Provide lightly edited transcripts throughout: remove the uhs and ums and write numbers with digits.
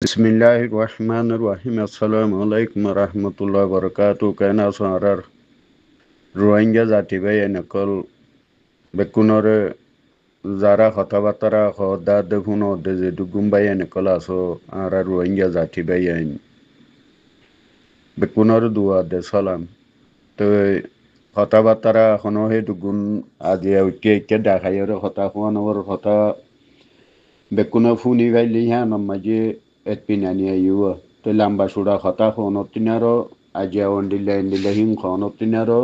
বিসমিল্লাহির রহমানির রহিম। আসসালামু আলাইকুম রহমতুল্লাহ বরকাতু। কেন আছো আর রোহিঙ্গা জাতি ভাই নকল বেকুনরে যারা কথাবার্তা হদা দেখুন ওদে যে ডুগুম ভাই নকল আছো আর রোহিঙ্গা জাতি ভাই আইন বেকুনর দুয়া দে সালাম। তো কথাবার্তা এখনো সেই দুগুণ আজি উঠে দেখাইরে কথা খোয়ানোর কথা বেকুনো ফুনি গাইলি হ্যাঁ নমাজি এতপিনানি আইও তো লাম্বা সুড়া কথা খনতিনারো আজিয়া অন্ডিলে হিম খনতিনারো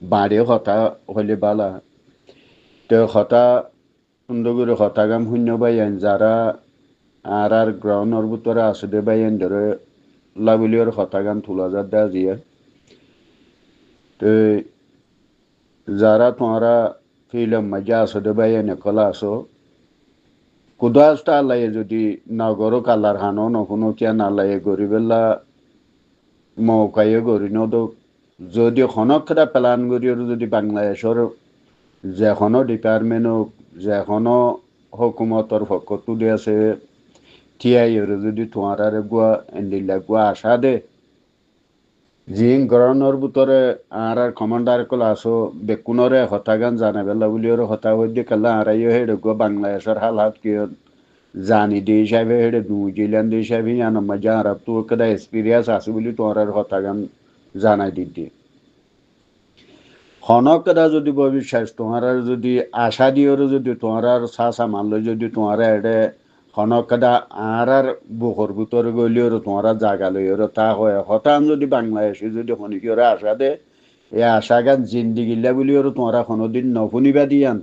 বাড়ি কথা হইলে বালা তো কথা সুন্দর করে কথা গাম শূন্য বাইন যারা আর গ্রাউন্ডর ভিতরে আছে দে বাইন ধরে লাগুলিওর কথা গান তুলা যা দা দিয়ে তো যারা তোমরা ফিল্ম মজা আছে দে বাইন কলা আছো কুদাস্তা আল্লাহ যদি নগর কালার হানো নকুনো কিয়া নালায়ে গরিবেলা মৌকায়ে গরি নদো যদি খনকটা প্ল্যান করি যদি বাংলাদেশের যেখনো ডিপার্টমেন্ট হোক যেখনো হুকুমতর পক্ষ তুলে আছে টিআই যদি তোমার গুয়া এন্ডিলা গুয়া আশা দে জিং গরনের ভিতরে আর কমান্ডার কল আসো বেকুনরে হতাগান জানে বেলা বলিওর হতা হইতে কালা আড়াইও হেডে গুয়া বাংলাদেশের হালাত কি জানি দে হিসাবে হেডে নিউজিল্যান্ড হিসাবে জানো মজা আরব তো কেদা এক্সপিরিয়েন্স আছে বলি তোমার হতাগান জানাই দিতে হনকদা যদি ভবিষ্যৎ তোমার যদি আশা দিয়েও যদি তোমার চাষা মানলো যদি তোমার এডে হনকদা আর বুকর ভিতরে গলিওর তোমার জাগা লইর তা হয় হঠাৎ যদি বাংলাদেশে যদি শনিকিওর আশা দে এই আশা গান জিন্দিগিল্লা বলিওর তোমার কোনোদিন নশুনিবা দিয়ান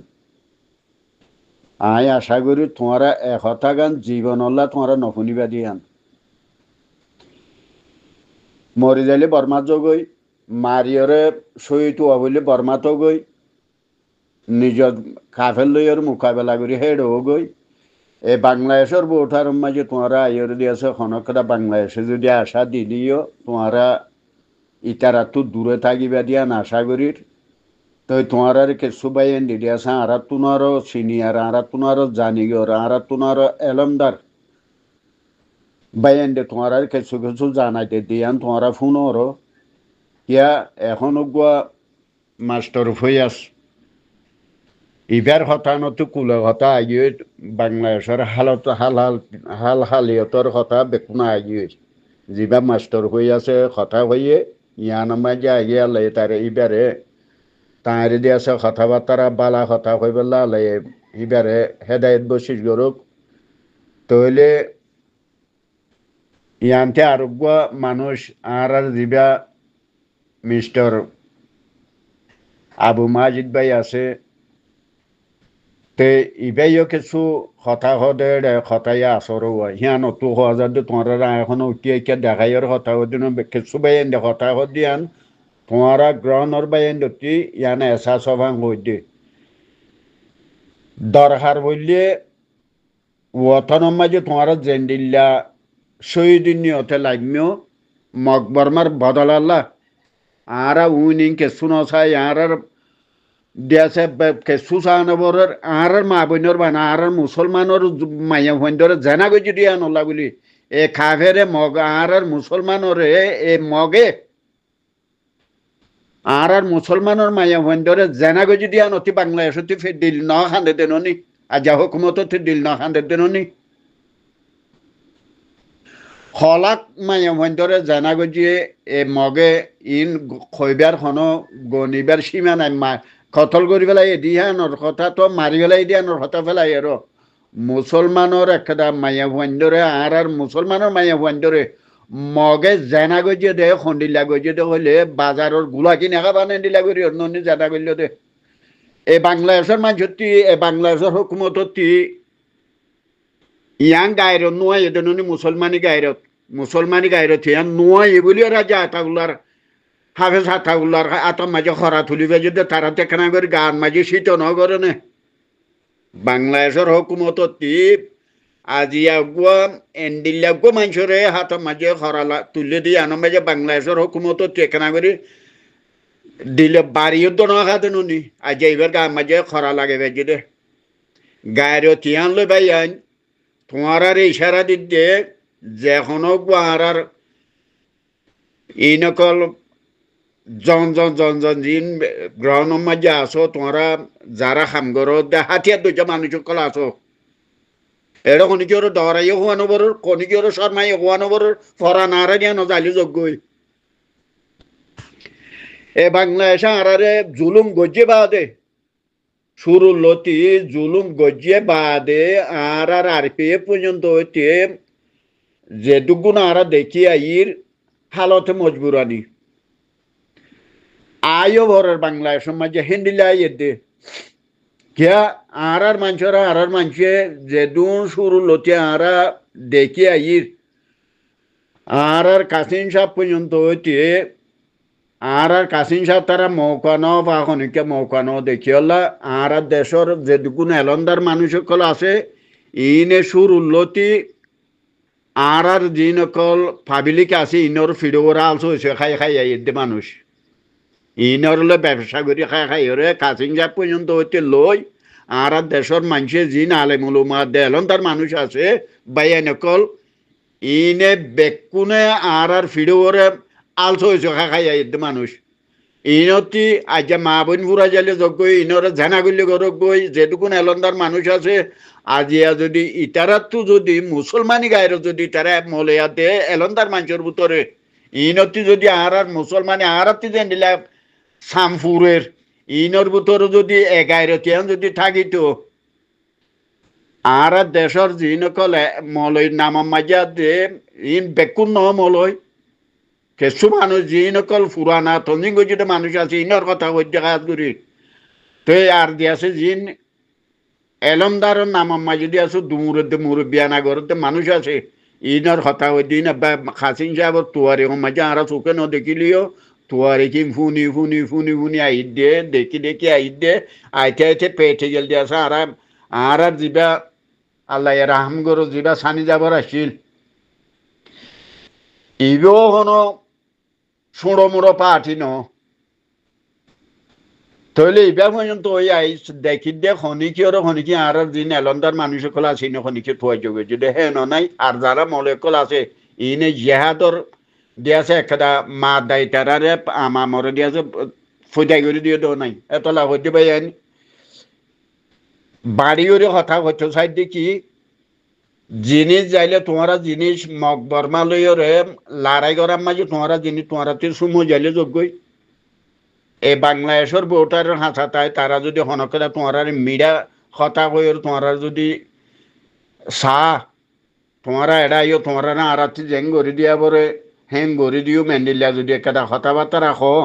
আই আশা করি তোমার এশটা গান জীবনল্লা তোমার নশুনিবা দিয়ান মরি যাইলে বর্মা গই মারিয়রে শহীদ হওয়া বলে বর্মাতো গই নিজর কাফের লইয়ের মোকাবেলা করি হেডও গই এই বাংলাদেশের বউঠার মাঝে তোমারা আইয়র দিয়েছে খনকরা বাংলাদেশে যদি আশা দিলিও তোমারা ইতারা তো দূরে থাকিবা দিয়া আশা করির তো তোমার কিছু বাইন দিদিয়াছে আর তোমারও সিনিয়র আর তোমারও জানিগর আর তোমারও এলমদার বাইন দে তোমার কিছু কিছু জানাইতে দিয়ান তোমারা ফোনরও ইয়া এখনো গুয়া মাস্টার হইয়াস ইবার হতানতো কুলে হতা আগিয়ে বাংলাদেশের হালত হালিয়তর কথা বেকুনা আগিয়ে যিবা মাস্টার হয়ে আছে কথা হইয়ে ইয়ান মাঝে আগিয়ে আলাই তার ইবারে তাঁরে দিয়ে আছে কথাবার্তা বালা কথা হয়ে বললা আলাই ইবারে হেদায়ত বসিস গরুক তইলে ইয়ানতে আরোগ্য মানুষ আর যিবা মিস্টার আবু মাজিদ ভাই আছে তে ইবাইও কিছু কথা হদে কথাই আসর হয় হিয়ান তো হওয়া যাতে তোমারা এখন উঠিয়ে দেখাইয়ের কথা হদিন কিছু বাইন দে কথা হদিয়ান তোমারা গ্রহণের বাইন দতি ইয়ান এসা সভাং হইতে দরকার বললে ওতনের মাঝে তোমার জেন্ডিল্লা শহীদিন নিয়তে লাগমিও মকবরমার বদলাল্লা আর উইনিং কিছু নসাই আর দেশে কেঁচু চাহানবরের আর মা বইনের বানা আর মুসলমানের মাইয়া ভৈন্দরে জানা গজি দিয়া নলা বলি এ খাভেরে মগ আর মুসলমানরে এ মগে আর মুসলমানের মাইয়া ভৈন্দরে জানা গজি দিয়া নতি বাংলাদেশতে ফের দিল ন খান্দে দেননি আজা হুকুমত দিল ন খান্দে দেননি হলাক মাইয়া ভৈন্দরে জানা গজিয়ে এ মগে ইন খৈবার খন গনিবার সীমা নাই মা কতল কৰি পেলাই দিহানোর কথা তো মারি পেলাই দিয়ানোর কথা পেলাই আর মুসলমানের একটা মাইয়া ভৈন্দরে আর মুসলমানের মাইয়া ভৈন্দরে মগে জানা গজিয়ে দে খন্ডিলা গজিয়ে দে হইলে বাজারের গুলা কিনে খাবা নেদিলা করি ননি জানা করলে দে এই বাংলাদেশের মানুষটি এই বাংলাদেশের হুকুমতটি ইয়াং গায়রত নোয়াই এদিন মুসলমানি গায়রত ইয়াং নোয়াই বলি রাজা আতাগুলার হাফেজ হাতাগুলার আতম মাঝে খরা তুলিবে যদি তারা টেকনা করে গান মাঝে শীত নগরে নে বাংলাদেশের হুকুমতটি আজি আগুয়া এন্ডিল্লাগো মানুষরে হাত মাঝে খরা তুলে দিয়ে আনো মাঝে বাংলাদেশের হুকুমত টেকনা করে দিলে বাড়িও তো নাখাতে নুনি আজ এইবার গান মাঝে খরা লাগে বেজি দে গায়ের তিয়ান লই ভাই আইন তোমার আর ইশারা দিতে যে কোনো আর ইনকল জন জিন গ্রহণের মাঝে আসো তোমরা যারা খাম করো হাতিয়ার দুইটা মানুষ সকল আসো এটা কনিকিওর দরাইও হওয়ানো বড় কনিকিওর শর্মাই হওয়ানো বড় ফরা নারা দিয়া নজালি যোগ্যই এ বাংলাদেশে আরারে জুলুম গজ্জে বাদে শুরু লতি জুলুম গজ্জে বাদে আর আরপিএ পর্যন্ত হইতে যে দুগুণ আরা দেখি আইর হালতে মজবুরানি আয়ো ভরের বাংলাদেশ সমাজে হেন্ডিলাই দে কিয়া আর মানুষে যে দুন শুরু লতি আরা দেখি আইর আর কাসিন সাহ পর্যন্ত হইতে আর কাসিন সাহ তারা মৌকানো বা খনিকে মৌকানো দেখিওলা আর দেশের যে দুগুণ এলন্দার মানুষ সকল আছে ইনে সুর উন্নতি আর যিন অকল পাবলিক আছে ইনর ফিডোরা আলসো হয়েছে খাই খাই আইতে মানুষ ইনর ব্যবসা করি খাই খাই ওরে কাসিন সাহ পর্যন্ত হইতে লই আর দেশের মানুষের যিন আলেমুলুমা এলন্দার মানুষ আছে বাইন অকল ইনে বেকুনে আর ফিডোরে আলসো হয়েছে খাই খাই আইতে মানুষ ইনতি আজ মা বোন ফুরা যালে যোগ্য ইনর ঝানাগুলি গরগই যেটুকুন এলন্দার মানুষ আছে আজিয়া যদি ইতারাতো যদি মুসলমানি গায়ের যদি তারা মলেয়াতে এলন্দার মানুষের ভিতরে ইনতি যদি আর মুসলমানি আরাতি যে দিলা সামফুরের ইনর ভিতরে যদি এগাইরতিয়ান যদি থাকিত আর দেশের যিনকল মলয় নাম মাজা দে ইন বেকুন ন মলয় কিছু মানুষ যিনকল ফুরানা তঞ্জিং গজিতে মানুষ আছে ইনর কথা কইতে কাজ করি তো আর দিয়াছে যিন এলমদারের নাম যদি আছো দুমুরতে মুরব্বিয়ানা ঘরতে মানুষ আছে ইনর কথা কইতে না খাসিন সাহেবর তুয়ারি মাঝে আর চোখে ন দেখিলিও তুয়ারি কি ফুনি ফুনি ফুনি ফুনি আই দে দেখি দেখি আই দে আইতে আইতে পেটে গেল দিয়াছে আর যা আল্লাহ রাহম করো যা সানি যাবার আসছিল ইবেও হনো সুড়ো মুড়ো পাঠি ন তাহলে এবার পর্যন্ত ওই আইস দেখি দে খনিকি আর দিন এলন্দার মানুষ সকল আছে ইনে খনিকে থুয়াই যোগে যদি হেন নাই আর যারা মলেকল আছে ইনে জেহাদর দিয়াছে একটা মা দায় তারারে আমা মরে দিয়াছে ফুটাই করে দিয়ে দেও নাই এত লাভ হইতে পাই আনি বাড়ি ওরে কথা হচ্ছে সাইড দেখি জিনিস যাইলে তোমারা জিনিস মকবরমা লইরে লড়াই করার মাঝে তোমারা জিনিস তোমারা তো সুমো যাইলে যোগ্যই এই বাংলাদেশের ভোটারের হাসাতায় তারা যদি হনকরা তোমার মিডা হতা হয়ে তোমার যদি চাহ তোমারা এড়াইও তোমারা না আরাতি জেং গড়ি দিয়া বরে হেং গড়ি দিও মেন্ডিলিয়া যদি একটা হতা বার্তা রাখো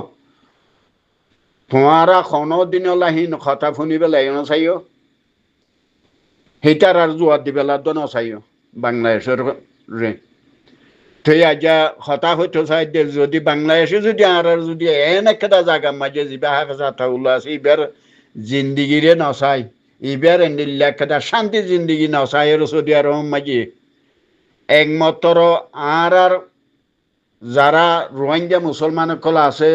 তোমারা কোনো দিন লাহিন হতা ফুনি বেলাই নচাইও সেইটার আর জোয়ার দিবেলা তো নচাইও বাংলাদেশের রে তুই আজা হতা হইতো চাই যদি বাংলাদেশে যদি আর যদি এন একটা জায়গা মাঝে যা হাফেজা উল্লা আছে এবার জিন্দিগিরে নচাই এবার এন্ডিল্লা একটা শান্তি জিন্দিগি নচাই আর সৌদি আরব মাঝে একমাত্র আর যারা রোহিঙ্গা মুসলমান সকল আছে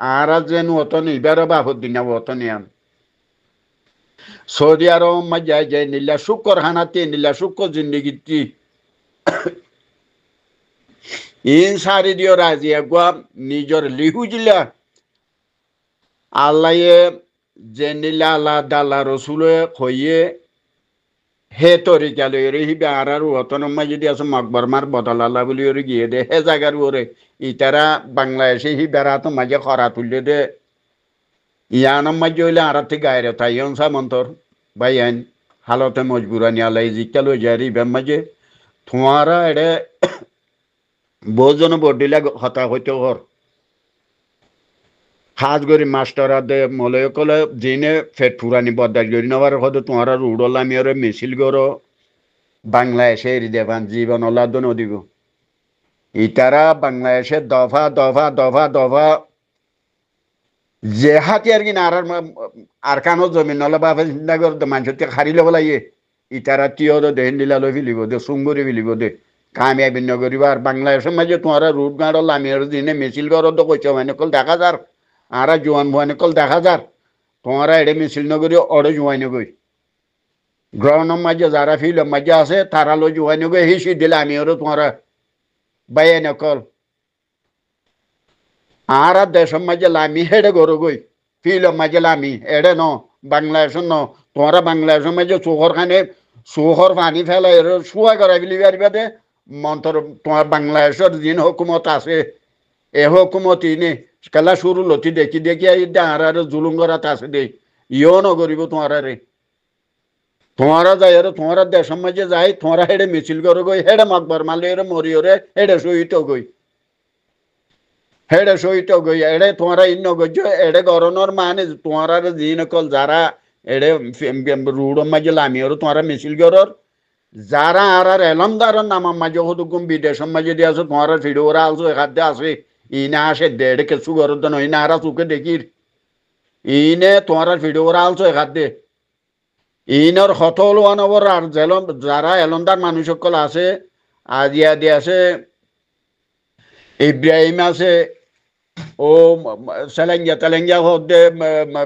আর যেন অতন এবারও বাহুদ্দিন অতনিয়ান সৌদি আরব মাঝে যে নীলা শুক্র হানাতে নীলা শুক্র জিন্দিগিটি ইন সারি দিও রাজিয়া গুয়া নিজর লিহু জিলা আল্লাহ যে নীলা আল্লাহ দাল্লা রসুলে হইয়ে হে তরিকা লই হিবে আর অতন যদি আছে মকবর মার বদল আল্লাহ বলি ওরে গিয়ে দে হে জায়গার ওরে ইতারা বাংলাদেশে হি বেড়া তো মাঝে খরা তুললে দে ইয়ানম মাঝে হইলে আর থেকে গায়ে তাই সামন্তর ভাই আইন হালতে মজবুরানি আল্লাহ জিকা লই যারি বেম মাঝে তোমারা এড়ে বহুজন বডিলা হতা হইতে ঘর হাজ গরি মাস্টার দে মলয় কলে জিনে ফেট ফুরানি বদাল গরি নেওয়ার হতে তোমার উড়লামি ওরে মিছিল গরো বাংলাদেশে এরি দেবান জীবন অলাদ নদীব ইতারা বাংলাদেশে দফা দফা দফা দফা যে হাতিয়ার কিনা আর কানো জমিন নলে বাপে চিন্তা কর মানুষকে হারি লব লাগে ইতারা টিয় দেহেন দিলা লৈ ফেলিব দে চুংগুৰি ফেলিব দে কামিয়াবি নগরিব আর বাংলাদেশের মাঝে তোমার রুট গাড়ল আমি দিনে মিছিল করো তো কইছ মানে কল দেখা যার আর জোয়ান ভুয়ানি কল দেখা যার তোমারা এড়ে মিছিল নগরী অড়ে জোয়াই নগই গ্রহণের মাঝে যারা ফিল্মের মাঝে আছে তারা লো জুয়াই নগে হিসি দিলে আমি ওরা তোমারা বাইয়ে নকল আর দেশের মাঝে লামি হেডে গরু গই ফিল্মের মাঝে লামি এডে ন বাংলাদেশের ন তোমরা বাংলাদেশের মাঝে চোখর খানে চোখর পানি ফেলে শুয়া করা ফেলি পারিবা দে মন্তর তোমার বাংলাদেশের যিন হুকুমত আছে এ হুকুমত ইনে খেলা শুরু লতি দেখি দেখি আর জুলুম করাত আছে দে ইও নগরিব তোমারা রে তোমারা যাই আর তোমারা দেশের মাঝে যাই তোমরা হেডে মিছিল করো গই হেডে মকবর মালি মরিও রে হেডে শহীদ গই হেডে শহীদ গই এডে তোমরা ইন্ন গজ এডে গরনর মানে তোমরা জিন কল যারা এডে রুডর মাঝে লামি আর তোমরা মিছিল করর যারা আর এলমদারের নামার মাঝে হতুকুম বিদেশের মাঝে দিয়ে আছে তোমরা ভিডিও ওরা আলছো এখাদে আছে ইনা আসে দেড় কিছু গরর দেন ইনা আর চুকে দেখির ইনে তোমরা ভিডিও ওরা আলছো এখাদে ইনর হতল ওয়ানবর আর যারা এলন্দার মানুষ সকল আছে আজিয়া দিয়ে আছে ইব্রাহিম আছে ও সেলেঙ্গা তেলেঙ্গা হদে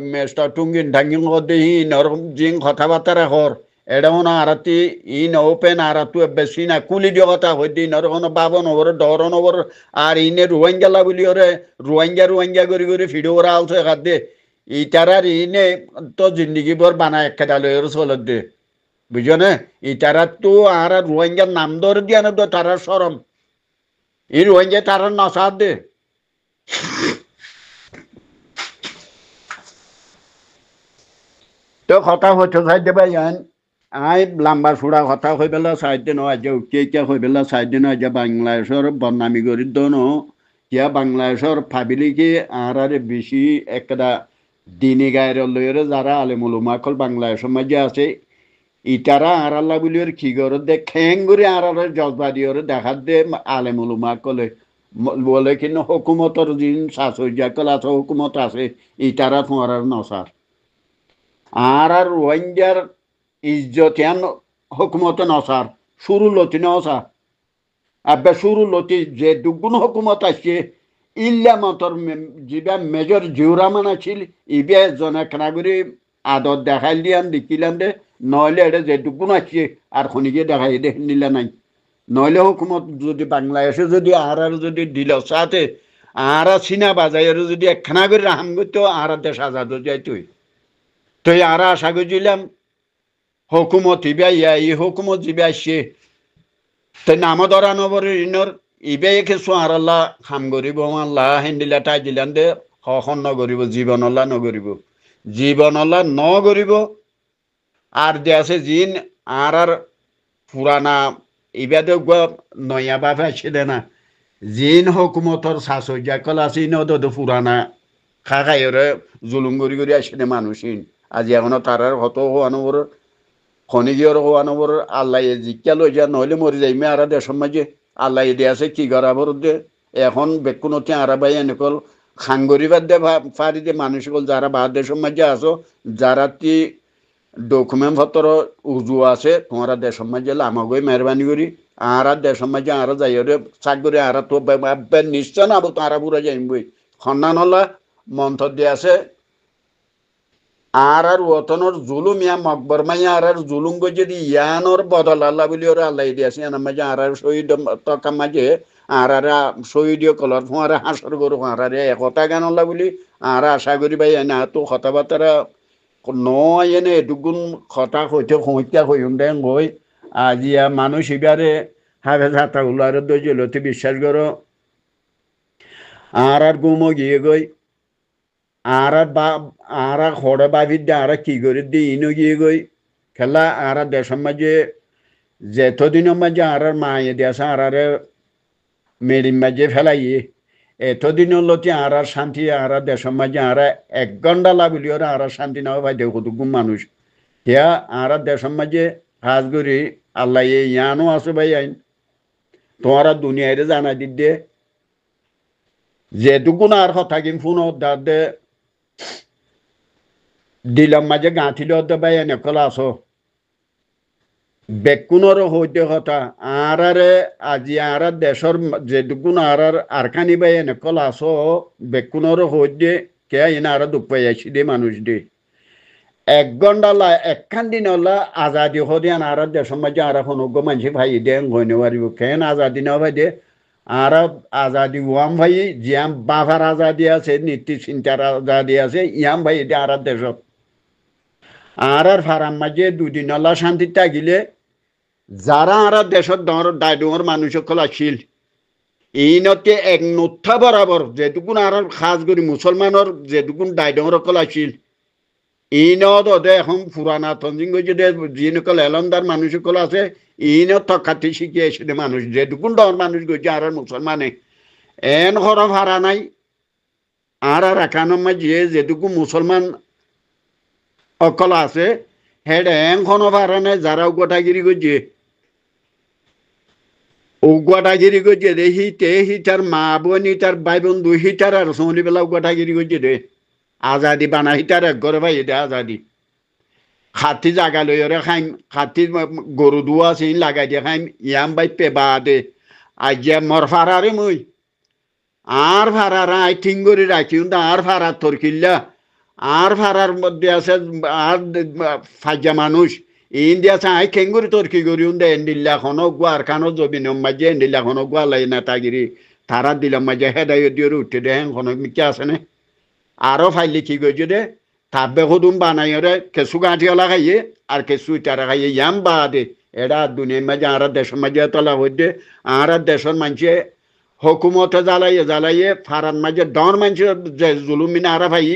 মেস্টার টুঙ্গিন ঢাঙ্গিং হদে হি নরম জিং কথাবার্তা হর এটা হন আরাতি ইন ওপেন আরাতু বেশি না কুলি দিয়ে কথা হইতে নর হন বাবন ওর ডরন ওর আর ইনে রোহিঙ্গা বলি ওরে রোহিঙ্গা করি করে ফিডো ওরা আলছে খাদ্যে ইটারার ইনে তো জিন্দগি ভর বানায় একটা ডালো এর চলত দে বুঝো না ইটারা তো আর রোহিঙ্গার নাম ধরে দিয়া না তো তারার সরম ই রোহিঙ্গা তারার নসাদ দে তো কথা হচ্ছে সাইডে ভাই আই লম্বা সুড়া কথা হয়ে পেলা সাইডে নয় যে কে হয়ে পেলা সাইডে নয় যে বাংলাদেশের বদনামি করি দোনো কিয়া বাংলাদেশের ভাবিলি কি আর বেশি একটা দিনী গায়ের লইরে যারা আলেমুলুমাকল বাংলাদেশের মাঝে আছে ইটারা আর আল্লাহ বলি ওর কি করে দে খেং করে আর জজবাদি ওরে দেখাত দে আলেমুলুমাকলে বলে কিন্তু হুকুমতর যিন শাসক আছে হুকুমত আছে ইটারা তোমার নসার আর রোহিঙ্গার ইজ্জতিয়ান হুকুমত নসার শুরু লতি নসা আবে শুরু লতি যে দুগুণ হুকুমত আসছে ইল্লা মতর যিবা মেজর জিউরামান আছিল ইবে জনে কেনাগুড়ি আদত দেখাই দিয়ান দেখিলাম দে নইলে এটা যে দুগুণ আসছে আর খনিকে দেখাই দে নিলে নাই নইলে হুকুমত যদি বাংলাদেশে যদি আর যদি দিল সাথে আর চিনা বাজাই যদি একখানা করে রাহাম করতো আর দেশ আজাদ যাই তুই আর আশা করছিলাম হুকুমত ইবে ই হুকুমত যিবে আসছে তাই নাম ধরা নবর ইনর ইবে কিছু আর আল্লাহ হাম করিব আল্লাহ হিন্দিলা টাই দিলাম দে হন নগরিব জীবন আল্লাহ নগরিব জীবন আল্লাহ নগরিব আর যে আছে জিন আর পুরানা ইবাদে নয়া বাপে ছিল না জিন হুকুমতর শাসক আছে ইনদ পুরানা খাইরে জুলুম করি আসে মানুষিন আজি এখনো তারার হত হওয়ানোর খনিজর হওয়ানোর আল্লাহ জিজ্ঞা লই যা নইলে মরি যাইমে আর দেশের মাঝে আল্লাহ দিয়ে আছে কি গড়াবর দে এখন বেকুনতি আরা ভাই এনেকল খাঙ্গরিবার দে ফারি দে মানুষ যারা বাহার দেশের মাঝে আসো যারা তি ডকুমেন্ট পত্র উজু আছে তোমারা দেশের মাঝে লামাগই মেহরবানি করি আর দেশের মাঝে আর যাই চাকরি আর তো নিশ্চয় না তারা পুরা যাইম বই খন্নান হল্লা মন্থর দিয়ে আছে আর ওতনর জুলুম ইয়া মকবর মাইয়া আর জুলুম গো যদি ইয়ানোর বদল আল্লাহ বলি ওরা আল্লাহ দিয়েছে ইয়ার মাঝে আর শহীদ তকা মাঝে আর শহীদ কলর ফোঁয়ারে হাসর গরু ফোঁয়ারে একতা গান আল্লাহ বলি আর আশা করি ভাই না তো কথাবার্তা নয় এনে এটুকুন কথা হইতে হইতা হইম দেন গই আজি মানুষ এবারে হাফেজ হাতা উল্লার দইলতে বিশ্বাস করো আর গুমো গিয়ে গই আর হড়ে বাবির দিয়ে আর কি করে দিয়ে ইনো গিয়ে গই খেলা আর দেশের মাঝে যেতদিনের মাঝে আর মায়ে দিয়েছে আর মেরির মাঝে ফেলাইয়ে এতদিন লতি আর শান্তি আর দেশের মাঝে আর 1 ঘন্টা লাগলি ওরা আর শান্তি না ভাই দেখো দুগুম মানুষ হিয়া আর দেশের মাঝে কাজ করি আল্লাহ ইয়ানো আছে ভাই আইন তোমারা দুনিয়ারে জানা দিতে যেটুকুন আর কথা কিন ফোন দে দিলাম মাঝে গাঁথিল ভাই এনেকল আছো বেকুনর হইতে কথা আর আজি আর দেশের যেটুকুন আর খানি ভাই এনেকল আছো বেকুনর হইতে কে এনে আর দুঃখ পাই আছি দে মানুষ দে এক ঘন্টা একখান দিন হলা আজাদি হদিয়ান আর দেশের মাঝে আর হনুগ্য মানুষ ভাই দেন হইনে পারিব কেন আজাদি না ভাই দে আর আজাদি ওয়াম ভাই জিয়াম বাফার আজাদি আছে নীতি চিন্তার আজাদি আছে ইয়াম ভাই দে আর দেশত আর ফারাম মাঝে দুদিন হলা শান্তি থাকিলে যারা আর দেশত দায় ডর মানুষ সকল আছিল ইনতে এক নুঠা বরাবর যেটুকুন আর খাস করি মুসলমানের যেটুকুন দায় ডর সকল আছিল ইনত ওদে এখন পুরানা তঞ্জিং যে যিসকল এলন্দার মানুষ সকল আছে ইনত থকাতে শিখি এসে মানুষ যেটুকুন ডর মানুষ গেছে আর মুসলমানে এন হর ভাড়া নাই আর একান্ন মাঝে যেটুকু মুসলমান অকল আছে হেড এন কোনো ভাড়া নাই যারা গোটাগিরি করছে গোটাগিরি করছে রে হি তার মা বোন তার ভাই বন্ধু হিটার আর সৌলি বেলা গোটাগিরি করছে রে আজাদি বানা হিটার এক ঘরে ভাই এটা আজাদি খাতি জাগা লইরে খাইম খাতি গরু দুয়া সিন লাগাই দিয়ে খাইম ইয়াম বাই পেবা দে আজিয়া মর ফারারে মুই আর ফারারা আই ঠিঙ্গরি রাখি আর ফারার তোর কিল্লা আর ফারার মধ্যে আছে আর ফাজা মানুষ ইন্ডিয়া আছে আই খেঙ্গুরি তোর কি করি উন্দে এন্ডিল্লা খনো গুয়ার খানো জবিন মাঝে এন্ডিল্লা খনো গুয়া লাই নেতাগিরি তারা দিলাম মাঝে হেদাই দিয়ে উঠে দে খনো মিকে আছে না আরো ফাইলি কি করছে দে থাকবে হুদুম বানাই রে কেসু গাঁঠিওয়ালা খাইয়ে আর কেসু ইটারা খাইয়ে ইয়াম বা দে এরা দুনিয়ার মাঝে আর দেশের মাঝে তোলা হইতে আর দেশের মানুষে হকুমতে জ্বালাইয়ে ফারান মাঝে ডর মানুষের যে জুলুমিনা আরা ভাই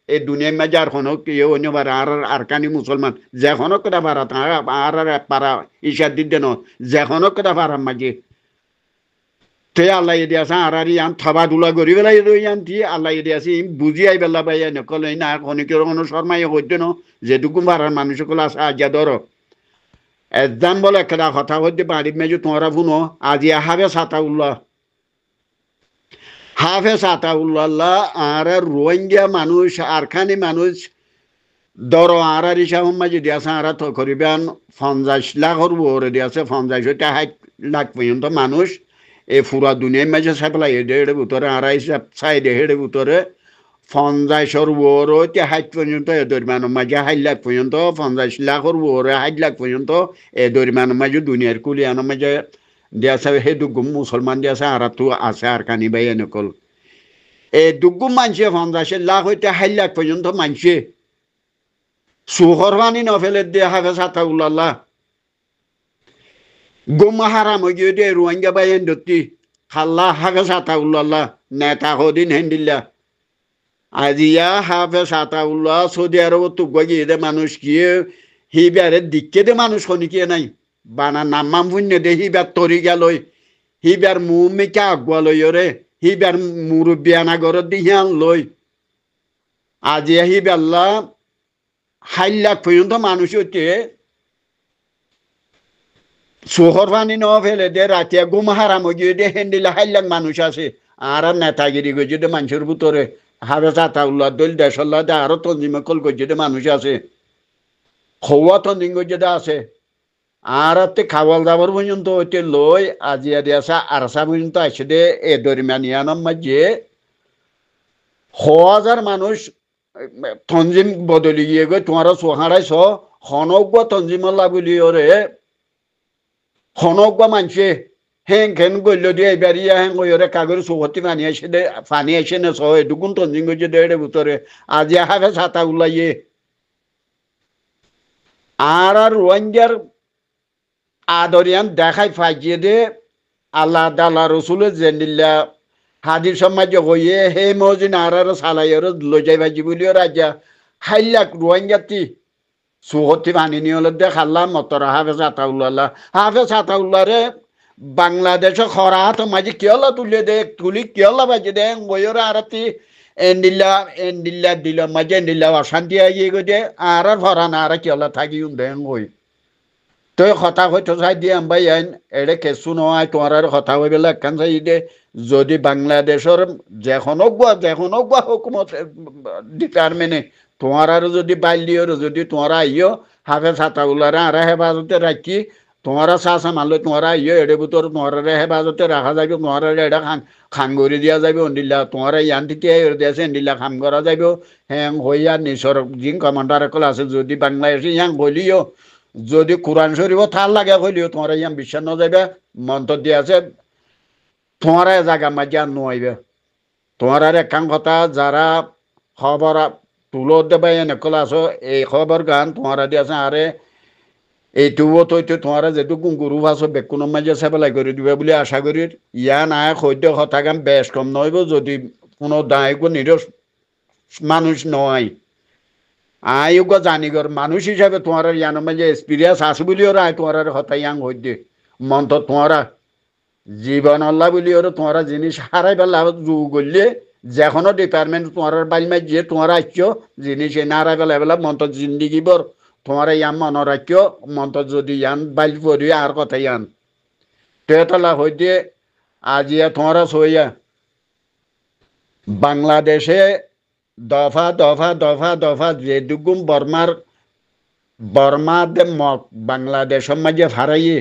এই দুনিয়ার মাঝে আর কোনো কেউ অন্যবার আর কানি মুসলমান যেখনো কেটা পারা আর পারা ইশার দিতে ন যেখনো কেটা পারার মাঝে তে আল্লাহ এদি আছে আর ইয়ান থবা দুলা করি পেলাই ইয়ান থি আল্লাহ এদি আছে বুঝি আই বেলা পাই নকলে না খনিকের কোনো শর্মাই হইতে ন যেটুকু পারার মানুষ সকল আছে আজিয়া ধর একদম বলে একটা কথা হইতে বাড়ি মেজু তোমরা শুনো আজিয়া হাফে সাতাউল্লাহ আর রোহিঙ্গা মানুষ আরখানি মানুষ ধর আর হিসাব মাঝে দিয়েছে আর তো করিবেন 50 লাখর ওরে দিয়েছে 50 লাখ পর্যন্ত মানুষ এই পুরা দুনিয়ার মাঝে সাপ্লাই এর ভিতরে আর হিসাব সাইডে হের ভিতরে 50 ওরও 60 পর্যন্ত এদের মানুষ মাঝে 60 লাখ পর্যন্ত 50 লাখর ওরে 60 লাখ পর্যন্ত এদের মানুষ মাঝে দুনিয়ার কুলিয়ানোর মাঝে দিয়েছে হে দুগুম মুসলমান দিয়েছে আর তো আছে আর কানি বাই এনেকল এই দুগুম মানছে 50 লাখ হইতে 60 লাখ পর্যন্ত মানছে সুহর বানি নফেলে দিয়ে হাফে সাতাউল্লাহ গুমা হারাম হয়ে গিয়ে দিয়ে রোহিঙ্গা বাইন দত্তি খাল্লা হাফে সাতাউল্লাহ নেতা হদিন হেন্দিল্লা আজিয়া হাফে সাতাউল্লাহ সৌদি আরব তো গিয়ে দে মানুষ গিয়ে হিবারে দিকে দে মানুষ শনিকিয়ে নাই বানা নামাম পুণ্য দে হিবার তরি গেলই হিবার মুমিকা আগুয়া লই রে হিবার মুরব্বিয়ানা ঘরত দিহিয়ান লই আজিয়া হিবাল্লা 60 লাখ পর্যন্ত মানুষ হচ্ছে শহর পানি ন ফেলে দে রাতিয়া গুম হারাম গিয়ে দে হেন্দিলে 60 লাখ মানুষ আছে আর নেতাগিরি গিয়ে দে মানুষের ভিতরে হাবে সাতাউল্লাহ দল দেশল্লাহ দে আরো তঞ্জিমে কল গিয়ে দে মানুষ আছে খোয়া তঞ্জিম গিয়ে আছে আর খাওয়াল দাবার পর্যন্ত হইতে লই আজিয়া দিয়েছে আরসা পর্যন্ত আসে দে এ দরিমানিয়ানোর মাঝে 1000 মানুষ তঞ্জিম বদলি গিয়ে গই তোমার সোহারাইছ হনজ্ঞ তঞ্জিমল্লা বলি ওরে হনজ্ঞ মানছে হেং খেন গল্য দিয়ে এবার ইয়া হেং ওরে কাগজ চৌহতি পানি আসে না সহ এটুকুন তঞ্জিম করছে দেড়ে ভিতরে আজি হাফে ছাতা উলাইয়ে আর রোহিঙ্গার আদরিয়ান দেখাই ফাইজিয়ে দে আল্লাহ দাল্লা রসুলের জেন্দিল্লা হাদির সমাজ হইয়ে হে মজিন আর সালাইয়ের লই যাই ভাজি বলিও রাজা 60 লাখ রোহিঙ্গাতি সুহতি পানি নিয়ে হলে দেখাল্লাম মতরা হাফেজ আতাউল্লাহ হাফেজ আতাউল্লাহ রে বাংলাদেশে খরা হাত মাঝে কিয়লা তুলে দে তুলি কিয়লা বাজে দে বইয়ের আরতি এন্ডিল্লা দিল মাঝে এন্ডিল্লা অশান্তি আইয়ে গো দে আর ফরান আর কিয়লা থাকি দেন ওই তো কথা হয়তো চাই দিয়ে আম্বাই আইন এড়ে কেঁচু নহয় তোমার কথা হয়ে বেলা একখান চাই দে যদি বাংলাদেশের যেখনো গুয়া হুকুমত ডিপার্টমেন্টে তোমার আর যদি বাইলিও যদি তোমার আইও হাফে ছাতাউলারা আর হেফাজতে রাখি তোমারা চাষা মানলে তোমারা ইয়ে এড়ে ভিতর তোমার হেফাজতে রাখা যাবে তোমার এটা খান করে দিয়া যাবে অন্ডিল্লা তোমার ইয়ান থেকে দিয়েছে এন্ডিল্লা খাম করা যাবে হ্যাং হইয়া নিসর জিন কমান্ডার কল আছে যদি বাংলাদেশে ইয়াং হইলিও যদি কোরআন শরীফ থাল লাগে হইলিও তোমার ইয়াং বিশ্বাস ন যাবে মন্ত্র দিয়ে আছে তোমার জায়গা মাঝে আর নোয়াইবে তোমার একখান কথা যারা খবর তুলো দেবে এনেকল আছো এই খবর গান তোমার দিয়েছে আরে এইটুও তো তোমার যেহেতু গুরু ভাষো বেকুনের মাঝে সেবেলাই করে দিবে বলে আশা করি ইয়া নাই সদ্য কথা গান বেশ কম নইব যদি কোনো দায়ক নিরস মানুষ নয় আয়োগ জানিগর মানুষ হিসাবে তোমার ইয়ানোর মাঝে এক্সপিরিয়েন্স আছে বলিও রায় তোমার হতা ইয়াং সদ্য মন তো তোমার জীবন আল্লাহ বলিও তোমার জিনিস হারাই পেলা জু করলে যে কোনো ডিপার্টমেন্ট তোমার বাড়ি মাঝে তোমার আসছো জিনিস এনে হারাই পেলা বেলা মন তো জিন্দিগি বর তোমার ইয়ান মনে রাখিও মন্ত্র যদি ইয়ান বাইল পড়ি আর কথা ইয়ান তেতলা হইতে আজিয়া তোমার সইয়া বাংলাদেশে দফা দফা দফা দফা যেটুকুম বর্মা দে মক বাংলাদেশের মাঝে হারাইয়ে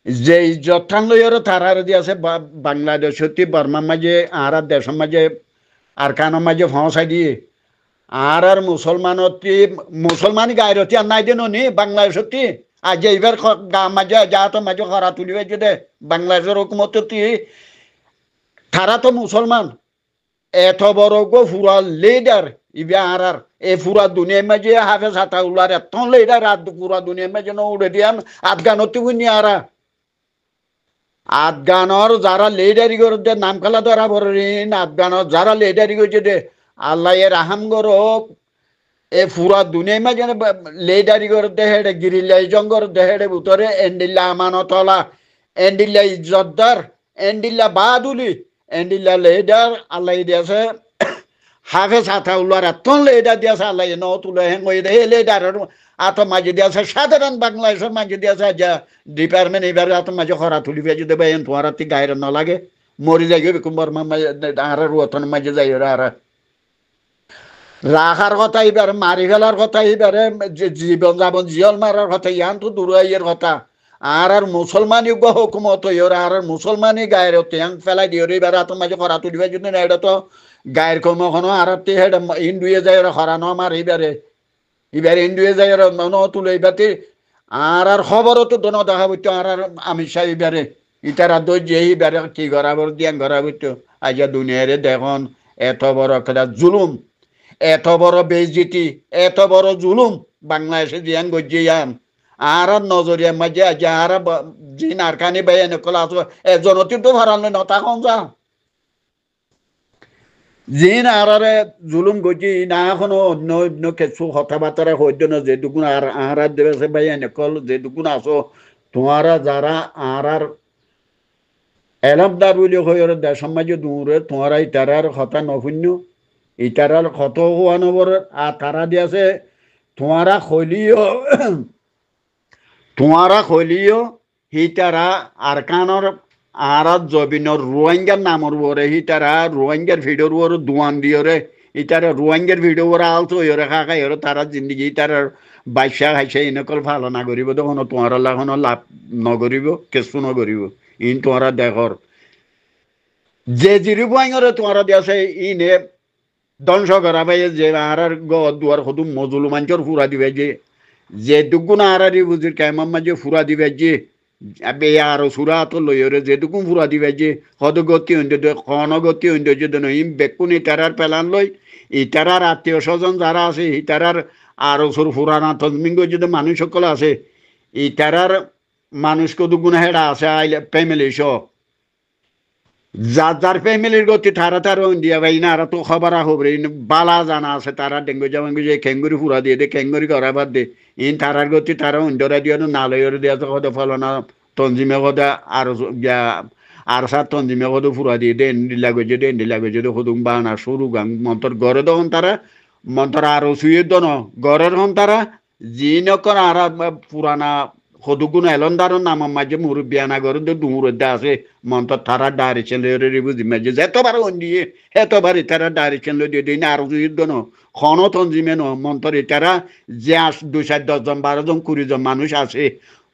যে ইজ্জতান লইয়ার তারার দিয়েছে বাংলাদেশ সত্যি বর্মার মাঝে আর দেশের মাঝে আর কানের মাঝে ফসাই দিয়ে আর মুসলমান গায়রতি আর নাই দেন নি বাংলাদেশতি আজ এইবার মাঝে যা তো মাঝে খরা তুলিবে যদি বাংলাদেশের হুকুমত তারা তো মুসলমান এত বড় গো ফুরা লিডার ইবে আর এ ফুরা দুনিয়ার মাঝে হাফেজ হাতা উলার এত লিডার আর পুরা দুনিয়ার মাঝে উড়ে দিয়ান আফগানতি বুনি আর আফগানর যারা লিডারি করতে নাম খেলা ধরা পড়েন আফগানর যারা লিডারি করছে দে আল্লাহ এর আহাম গরক এ পুরা দুনিয়া মাঝে লেডারি করতে হেডে গিরিল্লা জঙ্গর দেহেডে ভিতরে এন্ডিল্লা আমানতলা এন্ডিল্লা ইজ্জতদার এন্ডিল্লা বাদুলি এন্ডিল্লা লেডার আল্লাহ দিয়েছে হাফেজ হাতা উল্লার এত লেডার দিয়েছে আল্লাহ ন তুলে হেন হে লেডার আত মাঝে দিয়েছে সাধারণ বাংলাদেশের মাঝে দিয়েছে যা ডিপার্টমেন্ট এবার আত মাঝে খরা তুলিবে যদি বেন তোমার গায়ের ন লাগে মরি যাই বর্মা আর রতনের মাঝে যাই আর রাখার কথা এবার মারি ফেলার কথা এবারে জীবন যাপন জিয়ল মারার কথা ইয়ান তো দূরাইয়ের কথা আর মুসলমানি হুকুমত আর মুসলমানি গায়ের ইয়াং ফেলাই দিয়ে এবার এত মাঝে খরা তুলিবে যদি না এটা তো গায়ের কমখনো আর হিন্দুয়ে যায় হরানো আমার এবারে হিন্দুয়ে যায় ন তুলে এবারে আর খবরও তো দোনো দেখা বইতো আর আমির শাহ এবারে ইতারা দর্জি এবারে কি করা বল দিয়াং করা বইতো আজ দুনিয়ারে দেখুন এত বড় একটা জুলুম এত বড় বেইজ্জতি এত বড় জুলুম বাংলাদেশে জিয়ান গজিয়ান আর নজরিয়া মাঝে আজ আর জিন আর কানি বাই এনেকলা আছো এজনতি তো ভাড়ালে নতা কন যা জিন আর জুলুম গজি না এখনো অন্য অন্য কিছু কথাবার্তা হইতো না যেটুকুন আর দেবে ভাই এনেকল যেটুকুন আছো তোমারা যারা আর এলামদার বলি হয়ে দেশের মাঝে দূরে তোমারা ইতারার কথা নশূন্য ইতারার কত হওয়া নবর আর তারা দিয়েছে তোমারা খলিও হিতারা আর কানর আর জবিনর রোহিঙ্গার নামর বরে হিতারা রোহিঙ্গার ভিডিওর ওর দোয়ান দিয়রে ইতারা রোহিঙ্গার ভিডিও ওরা আলতো ওরে খাই ওর তারা জিন্দগি তারার বাইশা খাইছে এনেকল ভালো না করিব তখন তোমার লাখনো লাভ নকরিব কিছু নকরিব ইন তোমারা দেখর যে জিরি বইরে তোমারা দিয়েছে ইনে ধ্বংস করা ভাই যে আর দুয়ার সদু মুসলমানচর ফুরা দিবে যে দুগুণ আর বুঝির কেমন মাঝে ফুরা দিবে যে বে আর সুরা তো লইরে যে দুগুণ ফুরা দিবে যে সদ গতি হইতে খন গতি হইতে যদি ইম বেকুন ইটারার পেলান লই ইটারার আত্মীয় স্বজন যারা আছে ইটারার আর সুর ফুরানা তজমিঙ্গ যদি মানুষ সকল আছে ইটারার মানুষ কদুগুণ হেডা আছে আইলে ফ্যামিলি সহ যার ফ্যামিলির গতি তারা তারা দিয়া ভাই না আর তো খবর খবর বালা জানা আছে তারা ডেঙ্গু জামাঙ্গু যে খেঙ্গুরি ফুরা দিয়ে দে খেঙ্গুরি করা বাদ দে ইন তারার গতি তারা অন্যরা দিয়ে নালয়ের দিয়া তো কত ফলনা তঞ্জিমে কথা আর সার তঞ্জিমে কত ফুরা দিয়ে দে এন্ডিলা গজে দে সদুম বানা সরু গাং মন্তর গড়ে দন তারা মন্তর আরো শুয়ে দন গড়ের হন তারা যি নকর আর পুরানা সদুগুণ এলন্দারর নামের মাঝে মুরব্বিয়ানা করে ডুমুরদ্দে আছে মন্তর তারা ডাইরেকশন লইরে বুঝি মাঝে যেতবার দিয়ে এতবার তারা ডাইরেকশন লই দিয়ে দিন আর যুদ্ধ ন খন তঞ্জিমে ন মন্তর তারা যে 2-10 জন 12 জন 20 জন মানুষ আছে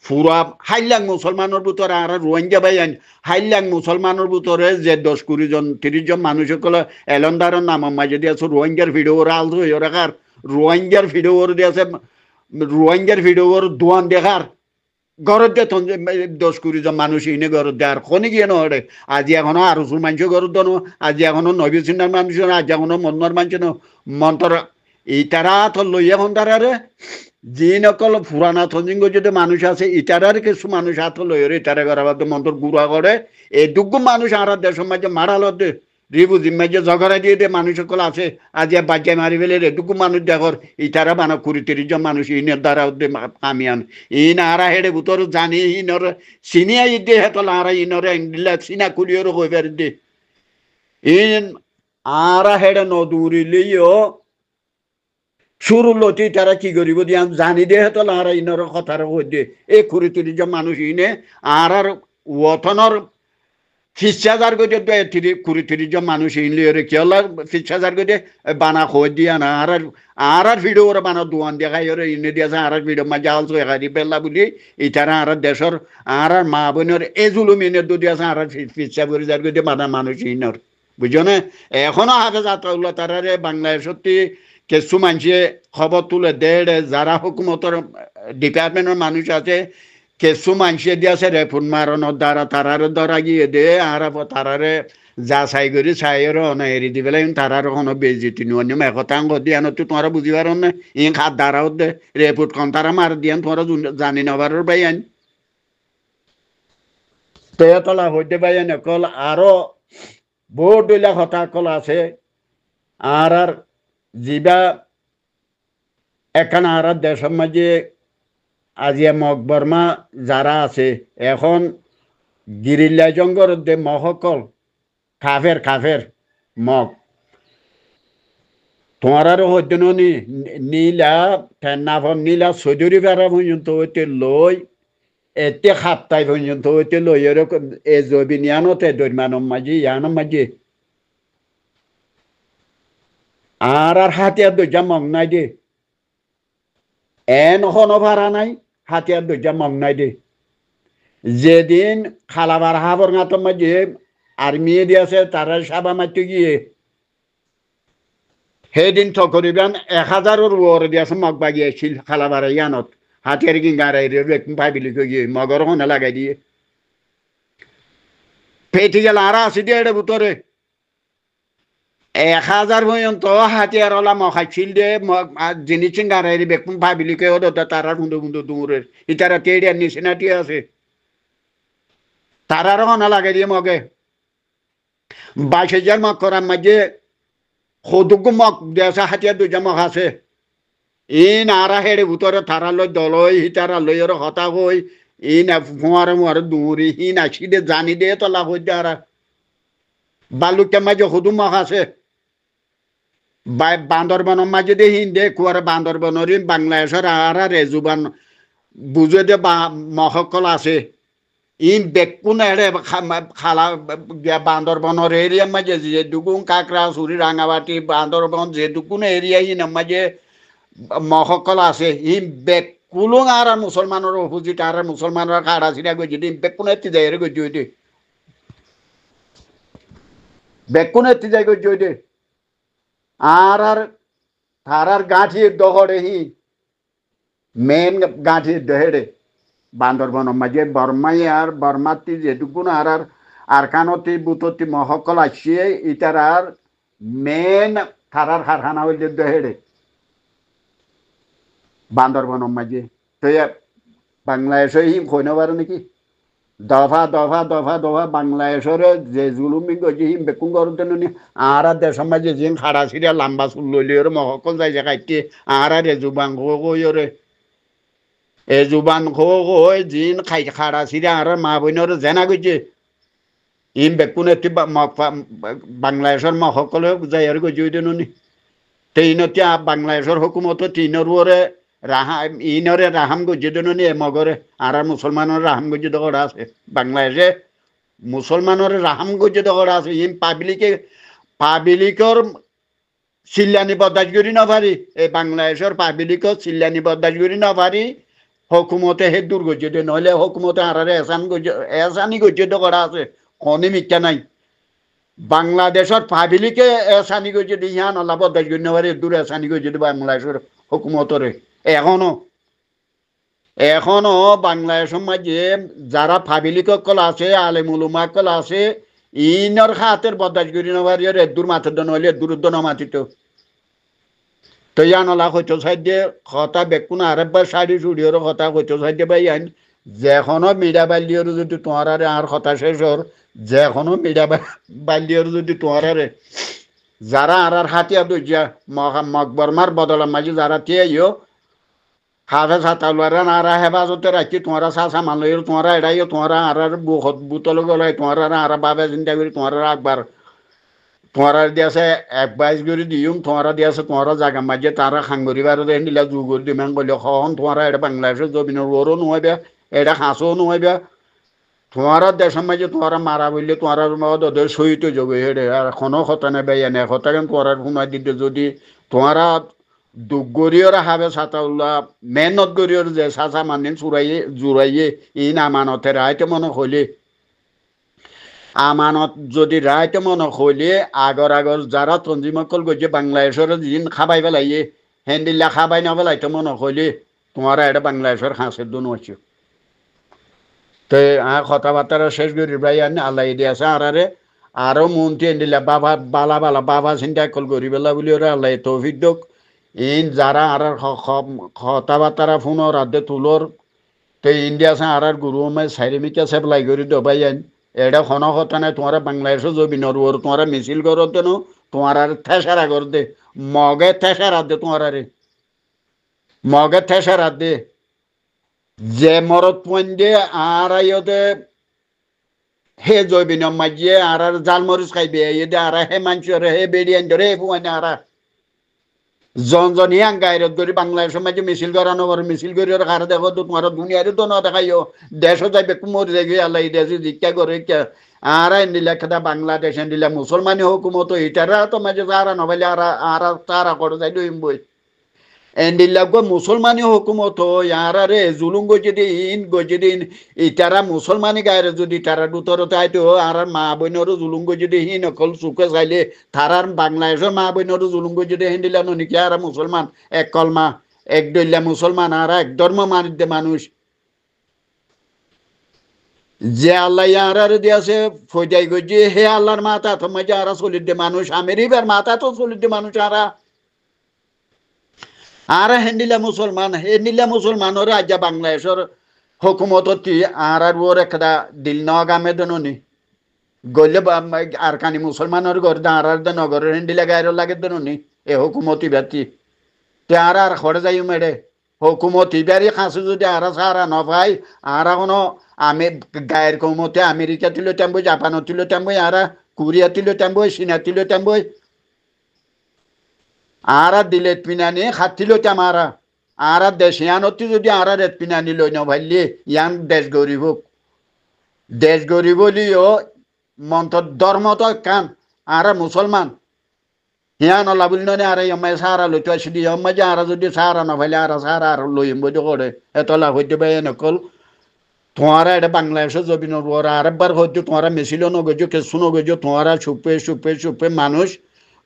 পুরা হাইলাং মুসলমানের ভিতরে আর রোহিঙ্গা ভাইয়ান হাইলাং মুসলমানের ভিতরে যে 10-20 জন 30 জন মানুষ সকল এলন্দারের নাম মাঝে দিয়েছে রোহিঙ্গার ভিডিও আল রাখার রোহিঙ্গার ভিডিও দিয়েছে রোহিঙ্গার ভিডিও দোয়ান দেখার ঘরত দে 10-20 জন মানুষ ইনে ঘরত দে আর খনি গিয়ে নড়ে আজি এখনো আর রসুল মানুষ ঘরত দন আজি এখনো নবী সিন্নার মানুষ আজি এখনো মন্নার মানুষ মন্ত্র ইতারা তো লইয়া হন্দারে যিন অকল পুরানা থঞ্জিঙ্গ যদি মানুষ আছে ইটারার কিছু মানুষ হাত লইরে ইটারা করা মন্ত্র গুড়া করে এই দুগ্গু মানুষ আর দেশের মাঝে মারাল দে রিবু জিম্মাজে ঝগড়া দিয়ে দে মানুষ সকল আছে আজি বাচ্চা মারি ফেলে রে দুগ্গু মানুষ দেখর ইটারা বানা 20-30 জন মানুষ ইনের দ্বারা কামিয়ান ইন আরা হেডে ভিতর জানি ইনর সিনিয়া ইদে হেতল আরা ইনরে ইন্দিলা সিনা কুলিয়র হয়ে ফের দে ইন আরা হেডে নদুরিলিও শুরু লতি তারা কি করিব দিয়ে জানি দে হেতল আরা ইনর কথার হয়ে দে এই 20-30 জন মানুষ ইনে আর ওথনর 50,000 গজে 20-30 জন মানুষ ইনলে কি হল 50,000 গজে বানা খোঁজ দিয়া না আর ভিডিও ওরা বানা দোয়ান দেখাই ওরা ইনে দিয়েছে আর ভিডিও মা জাল তো একাদি পেলা বলি ইতারা আর দেশের আর মা বোনের এজুলুম ইনে দু দিয়েছে আর 50,000 গজে বানা মানুষ ইনর বুঝছো না এখনো হাফেজ আতাউল্লাহ তারারে বাংলাদেশে কিছু মানুষে খবর তুলে দেয় যারা হুকুমতের ডিপার্টমেন্টের মানুষ আছে কিছু মানুষে দিয়েছে রেফুন মারানোর দ্বারা তারার দ্বারা গিয়ে দে আর তারারে যা চাই করি চাইর অনে এরি দি পেলাই তারার কোনো বেজিতি নিয়ম একতা অঙ্গ দিয়ে আনো তো তোমরা বুঝি পারো না ই খাত দ্বারাও দে রেপুট কম তারা মার দিয়ান তোমরা জানি না পারো ভাই আইন তলা হইতে ভাই আইন কল আরো বহুত দইলা কথা কল আছে আর যিবা এখানে আর দেশের মাঝে আজিয়া মকবর্মা যারা আছে এখন গিরিল্লা জঙ্গর দে মহকল কাফের মগ তোমার হইতে নীলা ঠেন্নাফন নীলা চৌধুরী বেড়া পর্যন্ত হইতে লই এতে সাপ্তাহ পর্যন্ত হইতে লই এরকম এ জবিন ইয়ানতে দৈমানম মাঝি ইয়ানম মাঝি আর হাতিয়ার দরজা মগ নাই দে এন হনো ভাড়া নাই হাতিয়ার দরজা মগ নাই দে যেদিন খালাবার হাবর গাঁতর মাঝে আর্মি দিয়েছে তারা সাবা মারতে গিয়ে সেদিন তকরিবান 1000-এর ওরে দিয়েছে মগ বাগিয়েছিল খালাবার ইয়ানত হাতিয়ার গিঙ্গারাই ভাবিলি গিয়ে মগর হনে লাগাই দিয়ে পেটি গেল আর আসি দিয়ে এটা ভিতরে 1000 পর্যন্ত হাতিয়ার ওলা মখাইছিল দে জিনিস গাড়াই বেকুম ভাবিলি কে ওদের তারা হুন্দু দূরের ইতারা টেডিয়ার নিচিনাটি আছে তারারও হনা লাগাই দিয়ে মগে 22,000 মগ করার মাঝে সদুকু মগ দেশে হাতিয়ার দুইটা মগ আছে ইন আরা হেড়ে ভিতরে তারা লই দলই হিতারা লই আর হতা হই ইন ফুয়ারে দূরি হিন আসি দে জানি দে তলা হই দে আর বালুকের মাঝে সদু মগ আছে বান্দরবনের মাঝে দে হিন দে কুয়ারে বান্দরবনের বাংলাদেশের আর রেজুবান বুঝে দে মহকল আছে ইন বেকুন এড়ে খালা বান্দরবনের এরিয়ার মাঝে যে দুগুন কাকড়া চুরি রাঙাবাটি বান্দরবন যে দুগুন এরিয়া ইন মাঝে মহকল আছে ই বেকুলুং আর মুসলমানের অপোজিট আর মুসলমানের কাড়া ছিড়া গেছে বেকুন এতি যায় রে গেছে ওইটি বেকুন এতি যায় গেছে ওইটি আর তারার গাঁঠির দহড়ে হি মেন গাঁঠির দহেড়ে বান্দরবনের মাঝে বর্মাই আর বর্মাতি যেটুকুন আর কানতি বুততি মহকল আসিয়ে ইটার আর মেন তারার কারখানা হইলে দহেড়ে বান্দরবনের মাঝে তো বাংলাদেশে হিম কই না পারে নাকি দফা বাংলাদেশের যে জুলুমি গেছে হিম বেকুন করতে নি আর দেশের মাঝে যিন খাড়া ছিড়া লাম্বা চুল লইলে ওর মহকল যাই খাইতে আর রেজুবাং কইরে এ জুবান কই যিন খাই খাড়া ছিড়া আর মা বোনের জেনা গেছে ইম বেকুন এটি বাংলাদেশের মহকলে যাই আর গেছে নি ট্রেইনতে বাংলাদেশের হুকুমত ট্রেইনের ওরে ইনরে রাহাম গজ্জে নি মগরে আর মুসলমানের রাহাম গজ্জে দগড়া আছে বাংলাদেশে মুসলমানের রাহাম গজ্জে দগড়া আছে ইন পাবলিকর চিল্লানি বরদাস্ত করি না পারি এই বাংলাদেশের পাবলিকর চিল্লানি বরদাস্ত করি না পারি হকুমতে হে দূর গজ্জে দে নইলে হকুমতে আরারে এসানি গজ্জে তো করা আছে কনে মিথ্যা নাই বাংলাদেশের পাবলিকে এসানি গজ্জে দি ইহান আল্লাহ বদাস গণ্যবারে দূর এসানি গজ্জে দি বাংলাদেশের হকুমতরে এখনো এখনো বাংলাদেশের মাঝে যারা পাবলিক কল আছে আলেমুলুমা কল আছে ইনর হাতের বদাস গণ্যবারে দূর মাথার দন হইলে দূরত্ব নমাতিত তো ইয়ানলা হইতো সাইডে কথা বেকুন আরেকবার শাড়ি চুড়িওর কথা হইতো সাইডে ভাই আইন যেখনো মিডা বাল্যর যদি তোমার আর কথা শেষ হর যেখনো মিডা বাল্যর যদি তোমার যারা আর হাতিয়া দইয়া মকবরমার বদলার মাঝে যারা তিয়াইও হাফে সাতালুয়ারা নারা হেফাজতে রাখি তোমারা চাষা মানলইর তোমারা এড়াইও তোমারা আর বুতল গলাই তোমারা আর বাবে চিন্তা করি তোমারা একবার তোমারা দিয়েছে এক বাইশ করে দিম তোমারা দিয়েছে তোমারা জায়গা মাঝে তারা খাঙ্গরিবার দিলা জুগুর দিমেন বলে হন তোমারা এটা বাংলাদেশের জমিনের ওরও নোয়াইবা এটা হাঁসও নোয়াইবা তোমারা দেশের মাঝে তোমারা মারা বললে তোমার ওদের সহিত যোগে হেডে আর এখনো কথা নেবে এনে কথা কেন তোমার ঘুমাই দিতে যদি তোমারা দুগরিয়র হাবে সাতাউল্লাহ মেহনত গরিয়র যে চাচা মানে চুরাইয়ে জুড়াইয়ে ই আমানতে রাইতে মনে হইলে আমানত যদি রাইতে মনে হইলে আগর যারা তঞ্জিমকল গিয়ে বাংলাদেশের যিন খাবাই পেলাইয়ে হেন্দিল্লা খাবাই না পেলাইতে মনে হইলে তোমারা এটা বাংলাদেশের হাঁসের দুন হচ্ছে তো কথাবার্তা শেষ করি ভাই আনি আল্লাহ দিয়েছে আরারে আরও মন্ত্রী এন্দিল্লা বাবা বালা বালা বাবা চিন্তা কল করি বেলা বলি ওরা আল্লাহ তৌফিক দোক ইন যারা আর কথাবার্তা ফোনর রাধে তুলোর তো ইন্ডিয়া সে আর গুরু মে সাইরিমিকা সেপ্লাই করি দবাই আইন এটা কোনো কথা নাই তোমার বাংলাদেশও জমিনর ওর তোমার মিছিল করো দেন তোমার আর থেসারা কর দে মগে থেসারা দে তোমার আরে মগে থেসারা দে যে মরত পয়েন দে আর আইতে হে জৈবিন মাঝিয়ে আর জালমরিচ খাইবে এদে আর হে মানুষের হে বেরিয়ান ধরে হে পুয়ানে আর জনজনী গাইরত করি বাংলাদেশের মাঝে মিছিল করানো মিছিল করি কারে দেখো তো তোমার দুনিয়ারে তো না দেখাইও দেশও যাইবে কুমোর যাই আল্লাহ দেশে জিজ্ঞা করে আর দিলা খেদা বাংলাদেশ দিলা মুসলমানি হুকুমত ইটারা তো মাঝে যারা নবাইলে আর তারা করে যাই দইম বই এন্ডিল্লা গো মুসলমানি হুকুমত ইয়ারে জুলুম গজি দিন ইটারা মুসলমানি গায়ের যদি তারা দুতরতে আইতো আর মা বোনেরও জুলুম গজি দি হিন অকল চুকে চাইলে তারার বাংলাদেশের মা বোনেরও জুলুম গজি দি হিন্দিলা ননিকি আর মুসলমান এক কলমা এক দইল্লা মুসলমান আর এক ধর্ম মানিতে মানুষ যে আল্লাহ ইয়ারে দিয়েছে ফজাই গজি হে আল্লাহর মাথা তো মজা আর চলিত মানুষ আমেরিকার মাথা তো চলিত মানুষ আর হেন্দিলা মুসলমান ওরা আজ বাংলাদেশের হুকুমত আর ওর একটা দিল নগামে দননি গলে আর কানি মুসলমানের ঘর আর নগরের হেন্দিলা গায়ের লাগে দননি এ হুকুমতি ব্যক্তি তে আর খড়ে যাই মেরে হুকুমতি বাড়ি খাঁচু যদি আর সারা নপাই আর কোনো আমি গায়ের কৌমতে আমেরিকা তুলে টানবই জাপানও তুলে টানবই আর কোরিয়া তুলে টানবই চীনা তুলে টানবই আর দিলে পিনানি খাতিল তামারা আর দেশিয়ানতি যদি আর রেত পিনানি লই নভাইলে ইয়ান দেশ গরিব লিও মন্ত ধর্ম তো কান আর মুসলমান হিয়ান আল্লাহ বলি নয় আর আমায় সারা লইতে আসি আমায় যে আর যদি সারা নভাইলে আর সারা আর লইম বই করে এত লাভ হইতে পাই নকল তোমারা এটা বাংলাদেশের জমিন ওরা আরেকবার হয়তো তোমারা মেশিলও নগেছো কেসু নগেছো তোমারা চুপে মানুষ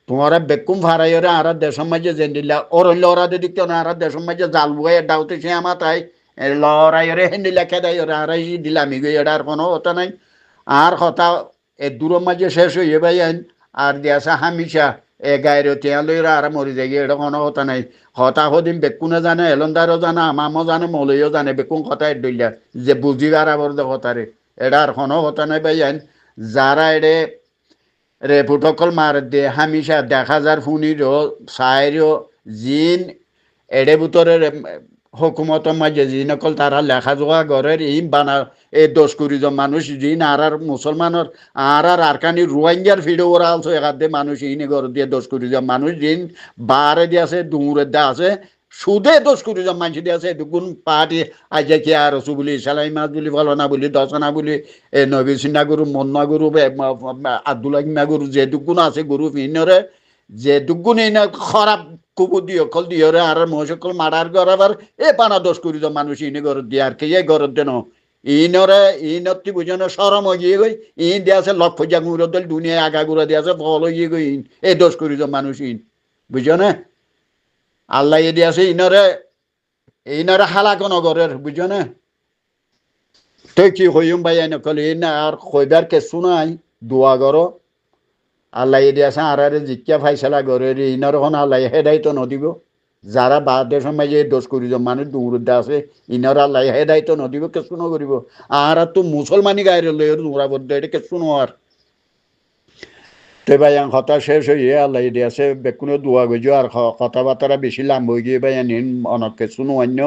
তোমারা বেকুম ফারাইরে আর দেশের মাঝে যে দিলা অরণ্য ওরা দিক না আর দেশের মাঝে জাল বুয়াই ডাউতে সে আমার তাই লড়াইরে হেন্দিলা খেদাই ওরা আর দিলামি গই এটা আর কোনো কথা নাই আর কথা এ দূরের মাঝে শেষ হয়ে ভাই আইন আর দিয়াছে হামিশা এ গায়ের তিয়া লইরা আর মরি যাই এটা কোনো কথা নাই হতা হদিন বেকুনে জানে এলন্দারও জানে আমামও জানে মলইও জানে বেকুন কথা দইলা যে বুঝিবার আবার কথারে এটা আর কোনো কথা নাই ভাই আইন যারা এডে রেপুটকল মার দে হামিশা দেখা যার ফুনিরও সাইরও জিন এডে বুতরের হুকুমত মাঝে জিন অকল তারা লেখা জোয়া ঘরের ই বানা এই 10-20 জন মানুষ জিন আর মুসলমানের আর কানি রোহিঙ্গার ফিরে ওরা আলছো একাধে মানুষ ইনি ঘর দিয়ে 10-20 জন মানুষ জিন বারে দিয়ে আছে দূরে দা আছে সুদে 10-20 জন মানুষ দিয়ে আছে দুগুণ পাহাড়ি আজ কি আর রসু বলি সালাই মাছ বলি ফলনা বলি দশনা বলি এ নবী সিন্না গুরু মন্না গুরু আব্দুল্লাহ গুরু যে দুগুণ আছে গুরু ফিনরে যে দুগুণ এই খারাপ কুকুর দিয়ে অকল দিয়ে আর মহিষকল মারার ঘর আবার পানা দোষ করি তো মানুষ ইনে ঘর দিয়ে আর কে ঘরত দেন ইনরে ইনতি বুঝানো সরম হয়ে গই ইন দিয়ে আছে লক্ষ জাগুর দল দুনিয়ায় আগা গুড়া দিয়ে আছে ফল হয়ে গই এই দোষ করি তো মানুষ বুঝো না আল্লাহ এ দিয়ে আছে ইনরে হালাক নগরের বুঝো না তুই কি হইম ভাই এনে কল না আর কইবার কেসু নাই দোয়া করো আল্লাহ এ দিয়ে আছে আর জিজ্ঞা ফাইসলা করে ইনর হন আল্লাহ হেদাই তো নদিব যারা বাদের সময় যে দোষ করি মানুষ দূরদে আছে ইনার আল্লাহ হেদাই তো নদিব কেসু নকরিব আর তো মুসলমানি গায়ের লই দূরাবদ্ধ এটা কেসু নর তো ভাই কথা শেষ হয়ে আল্লাহ এ দিয়ে আছে বেকুনো দোয়া গজো আর কথাবার্তা বেশি লাম্ব হয়ে গিয়ে ভাই অনেক কেসু অন্য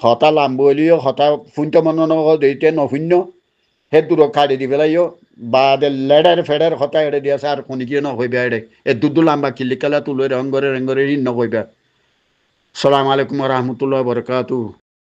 হতা লাম্ব হলিও হতা ফুনতে মনে নইতে নশুন্য সেই দূর কাঢ়ি দি পেলাইও বা লেডার ফেডার হতা এড়ে দিয়ে আছে আর কোনি গিয়ে নকইবা এড়ে দুদু লাম্বা কিলিকালা তুলে রঙ্গরে রঙ্গরে নকইবা সালাম আলাইকুম রহমতুল্লাহ বরকাতু